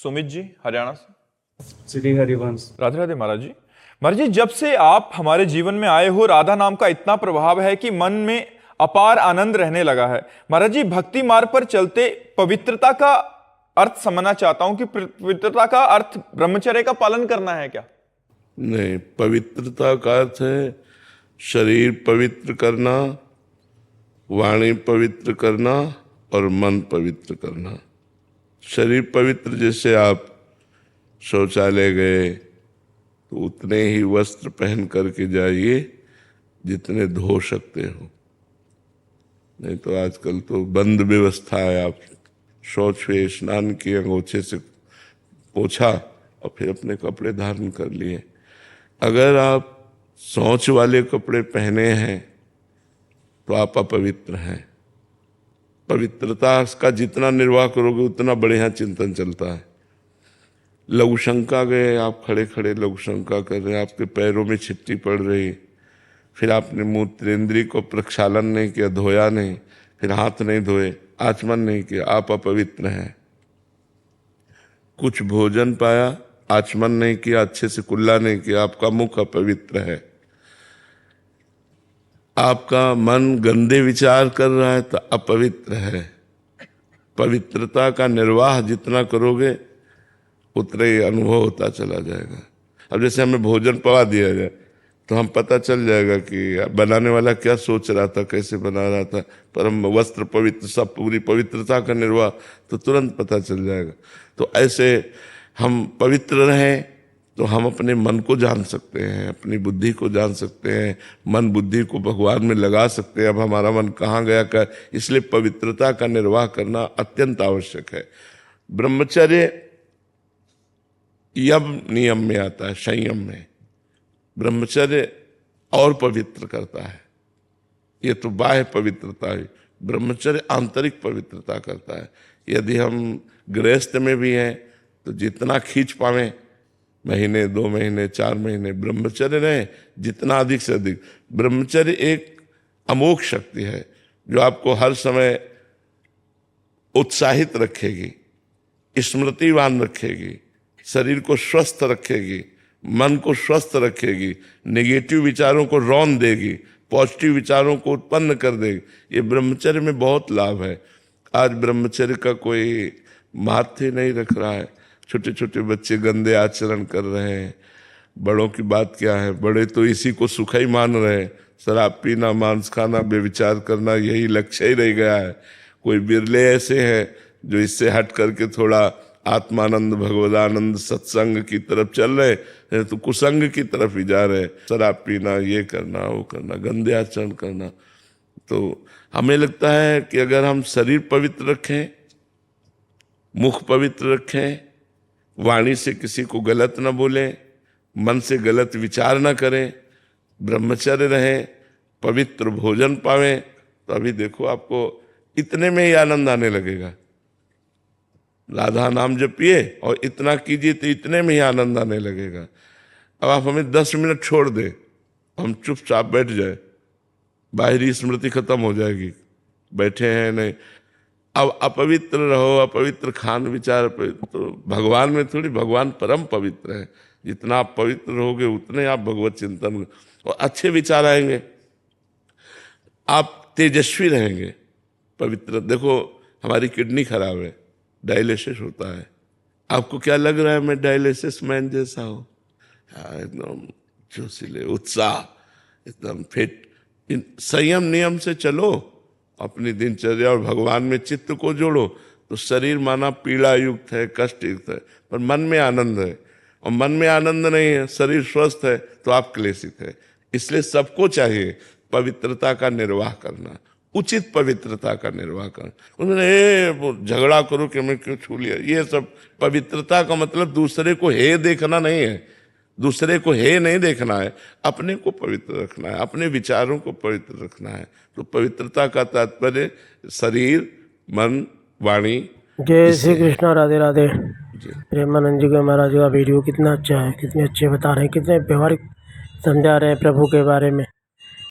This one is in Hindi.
सुमित जी हरियाणा से। श्री हरिवंश। राधे राधे महाराज जी। महाराज जी, जब से आप हमारे जीवन में आए हो, राधा नाम का इतना प्रभाव है कि मन में अपार आनंद रहने लगा है। महाराज जी, भक्ति मार्ग पर चलते पवित्रता का अर्थ समझना चाहता हूं कि पवित्रता का अर्थ ब्रह्मचर्य का पालन करना है क्या? नहीं, पवित्रता का अर्थ है शरीर पवित्र करना, वाणी पवित्र करना और मन पवित्र करना। शरीर पवित्र, जैसे आप शौचालय गए तो उतने ही वस्त्र पहन करके जाइए जितने धो सकते हो, नहीं तो आजकल तो बंद व्यवस्था है। आप शौच हुए, स्नान किए, अंगोछे से पोछा और फिर अपने कपड़े धारण कर लिए। अगर आप शौच वाले कपड़े पहने हैं तो आप अपवित्र हैं। पवित्रता का जितना निर्वाह करोगे उतना बढ़िया चिंतन चलता है। लघु शंका गए, आप खड़े खड़े लघु शंका कर रहे हैं, आपके पैरों में छिट्टी पड़ रही, फिर आपने मूत्रेंद्रिय को प्रक्षालन नहीं किया, धोया नहीं, फिर हाथ नहीं धोए, आचमन नहीं किया, आप अपवित्र हैं। कुछ भोजन पाया, आचमन नहीं किया, अच्छे से कुल्ला नहीं किया, आपका मुख अपवित्र है। आपका मन गंदे विचार कर रहा है तो अपवित्र है। पवित्रता का निर्वाह जितना करोगे उतना ही अनुभव होता चला जाएगा। अब जैसे हमें भोजन पवा दिया जाए तो हम पता चल जाएगा कि बनाने वाला क्या सोच रहा था, कैसे बना रहा था। पर हम वस्त्र पवित्र, सब पूरी पवित्रता का निर्वाह, तो तुरंत पता चल जाएगा। तो ऐसे हम पवित्र रहें तो हम अपने मन को जान सकते हैं, अपनी बुद्धि को जान सकते हैं, मन बुद्धि को भगवान में लगा सकते हैं। अब हमारा मन कहाँ गया क्या, इसलिए पवित्रता का निर्वाह करना अत्यंत आवश्यक है। ब्रह्मचर्य यम नियम में आता है, संयम में। ब्रह्मचर्य और पवित्र करता है। ये तो बाह्य पवित्रता है, ब्रह्मचर्य आंतरिक पवित्रता करता है। यदि हम गृहस्थ में भी हैं तो जितना खींच पावें, महीने, 2 महीने, 4 महीने ब्रह्मचर्य रहे, जितना अधिक से अधिक। ब्रह्मचर्य एक अमोघ शक्ति है जो आपको हर समय उत्साहित रखेगी, स्मृतिवान रखेगी, शरीर को स्वस्थ रखेगी, मन को स्वस्थ रखेगी, नेगेटिव विचारों को रौंद देगी, पॉजिटिव विचारों को उत्पन्न कर देगी। ये ब्रह्मचर्य में बहुत लाभ है। आज ब्रह्मचर्य का कोई महत्व नहीं रख रहा है। छोटे छोटे बच्चे गंदे आचरण कर रहे हैं। बड़ों की बात क्या है, बड़े तो इसी को सुख ही मान रहे हैं। शराब पीना, मांस खाना, बेविचार करना, यही लक्ष्य ही रह गया है। कोई बिरले ऐसे हैं जो इससे हट करके थोड़ा आत्मानंद, भगवदानंद, सत्संग की तरफ चल रहे हैं, तो कुसंग की तरफ ही जा रहे। शराब पीना, ये करना, वो करना, गंदे आचरण करना। तो हमें लगता है कि अगर हम शरीर पवित्र रखें, मुख पवित्र रखें, वाणी से किसी को गलत न बोलें, मन से गलत विचार न करें, ब्रह्मचर्य रहें, पवित्र भोजन पावें, तो अभी देखो आपको इतने में ही आनंद आने लगेगा। राधा नाम जपिए और इतना कीजिए तो इतने में ही आनंद आने लगेगा। अब आप हमें 10 मिनट छोड़ दें, हम चुपचाप बैठ जाए, बाहरी स्मृति खत्म हो जाएगी, बैठे हैं नहीं। अब अपवित्र रहो, अपवित्र खान विचार, तो भगवान में थोड़ी, भगवान परम पवित्र है। जितना आप पवित्र रहोगे उतने आप भगवत चिंतन और अच्छे विचार आएंगे, आप तेजस्वी रहेंगे। पवित्र, देखो हमारी किडनी खराब है, डायलिसिस होता है। आपको क्या लग रहा है मैं डायलिसिस मैन जैसा हूँ? एकदम जोशीले, उत्साह, एकदम फिट। संयम नियम से चलो अपनी दिनचर्या और भगवान में चित्त को जोड़ो तो शरीर माना पीड़ा युक्त है, कष्ट युक्त है, पर मन में आनंद है। और मन में आनंद नहीं है, शरीर स्वस्थ है, तो आप क्लेशित है। इसलिए सबको चाहिए पवित्रता का निर्वाह करना, उचित पवित्रता का निर्वाह करना। उन्होंने झगड़ा करो कि मैं क्यों छू लिया, ये सब पवित्रता का मतलब दूसरे को हे देखना नहीं है, दूसरे को हे नहीं देखना है, अपने को पवित्र रखना है, अपने विचारों को पवित्र रखना है। तो पवित्रता का तात्पर्य शरीर, मन, वाणी। जय श्री कृष्णा, राधे राधे। प्रेमानंद जी का महाराज का वीडियो कितना अच्छा है, कितने अच्छे बता रहे हैं, कितने व्यवहारिक समझा रहे हैं प्रभु के बारे में।